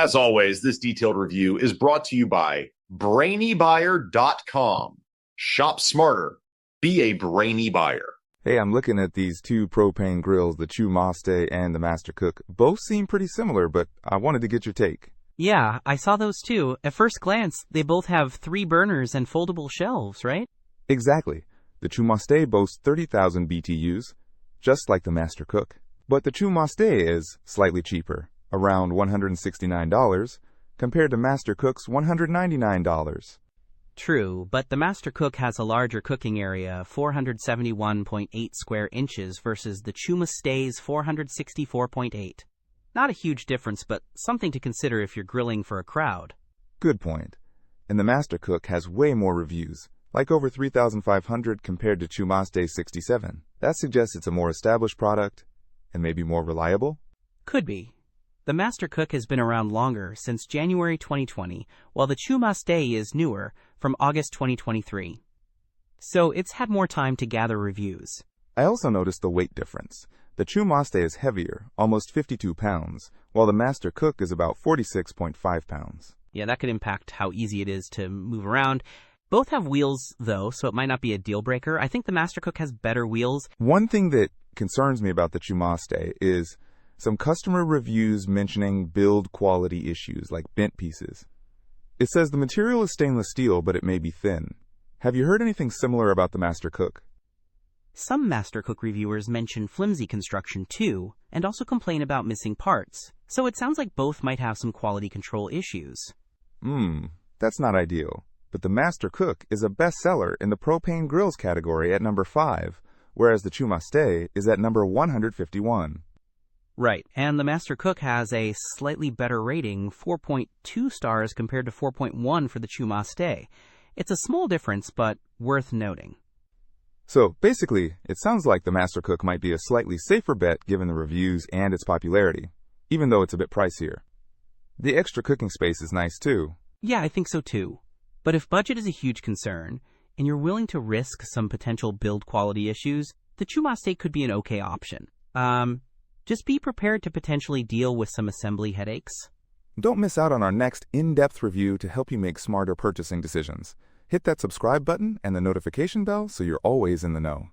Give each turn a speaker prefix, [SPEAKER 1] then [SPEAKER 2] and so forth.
[SPEAKER 1] As always, this detailed review is brought to you by BrainyBuyer.com. Shop smarter. Be a brainy buyer.
[SPEAKER 2] Hey, I'm looking at these two propane grills, the ChuMaste and the Master Cook. Both seem pretty similar, but I wanted to get your take.
[SPEAKER 3] Yeah, I saw those too. At first glance, they both have 3 burners and foldable shelves, right?
[SPEAKER 2] Exactly. The ChuMaste boasts 30,000 BTUs, just like the Master Cook. But the ChuMaste is slightly cheaper, around $169, compared to Master Cook's $199.
[SPEAKER 3] True, but the Master Cook has a larger cooking area, 471.8 square inches versus the ChuMaste's 464.8. Not a huge difference, but something to consider if you're grilling for a crowd.
[SPEAKER 2] Good point. And the Master Cook has way more reviews, like over 3,500 compared to ChuMaste's 67. That suggests it's a more established product and maybe more reliable?
[SPEAKER 3] Could be. The Master Cook has been around longer, since January 2020, while the ChuMaste is newer, from August 2023. So it's had more time to gather reviews.
[SPEAKER 2] I also noticed the weight difference. The ChuMaste is heavier, almost 52 pounds, while the Master Cook is about 46.5 pounds.
[SPEAKER 3] Yeah, that could impact how easy it is to move around. Both have wheels, though, so it might not be a deal breaker. I think the Master Cook has better wheels.
[SPEAKER 2] One thing that concerns me about the ChuMaste is some customer reviews mentioning build quality issues like bent pieces. It says the material is stainless steel, but it may be thin. Have you heard anything similar about the Master Cook?
[SPEAKER 3] Some Master Cook reviewers mention flimsy construction too, and also complain about missing parts. So it sounds like both might have some quality control issues.
[SPEAKER 2] That's not ideal. But the Master Cook is a bestseller in the Propane Grills category at number 5, whereas the ChuMaste is at number 151.
[SPEAKER 3] Right, and the Master Cook has a slightly better rating, 4.2 stars compared to 4.1 for the ChuMaste. It's a small difference, but worth noting.
[SPEAKER 2] So, basically, it sounds like the Master Cook might be a slightly safer bet given the reviews and its popularity, even though it's a bit pricier. The extra cooking space is nice too.
[SPEAKER 3] Yeah, I think so too. But if budget is a huge concern, and you're willing to risk some potential build quality issues, the ChuMaste could be an okay option. Just be prepared to potentially deal with some assembly headaches.
[SPEAKER 2] Don't miss out on our next in-depth review to help you make smarter purchasing decisions. Hit that subscribe button and the notification bell so you're always in the know.